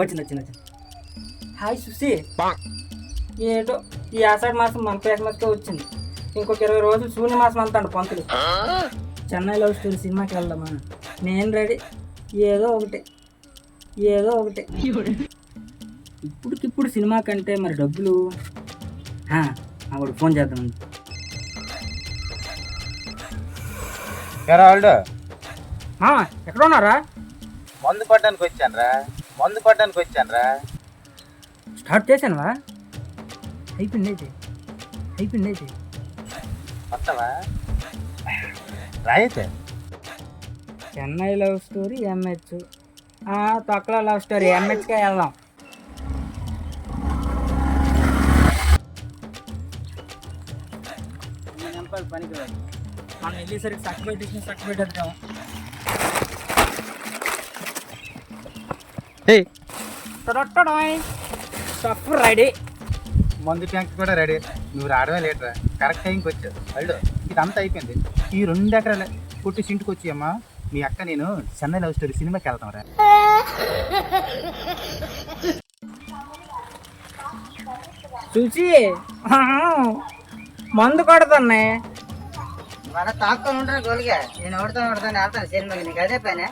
వచ్చింది వచ్చింది వచ్చింది. హాయ్ సుసి. ఏటో ఈ ఆషాఢ మాసం మన క్రిస్మస్కే వచ్చింది. ఇంకొక 20 రోజులు శూన్య మాసం అంటాడు పంతులు. చెన్నై లవ్ స్టోరీ సినిమాకి వెళ్దామా? నేను రెడీ. ఏదో ఒకటి ఏదో ఒకటి. ఇప్పటికిప్పుడు సినిమా కంటే మరి డబ్బులు. ఆవిడ ఫోన్ చేద్దాం. ఎక్కడ ఉన్నారా? మందు కొట్టడానికి వచ్చాను రా. స్టార్ట్ చేశానువా? అయిపోయింది అయితే మొత్తమా రాయితే. Chennai love story MH. తొక్కలో లవ్ స్టోరీ ఎంహెచ్కే వెళ్దాం. పనికి మనం వెళ్ళేసరికి సర్టిఫికేట్ వద్దాం. స్టఫ్ రెడీ, మందు ట్యాంక్ కూడా రెడీ. నువ్వు రావడమే లేటరా, కరెక్ట్ టైంకి వచ్చావు. అల్లు ఇదంతా అయిపోయింది. ఈ 2 ఎకరాల కొట్టి సింటికి వచ్చి అమ్మా మీ అక్క నేను చెన్నై లవ్ స్టోరీ సినిమాకి వెళ్తాం రా. చూసి మందు కొడతానే మన తాక్కొని ఉంటాను గోలిగా. నేను ఓడతాను సినిమాకి. నీకు అదే పైన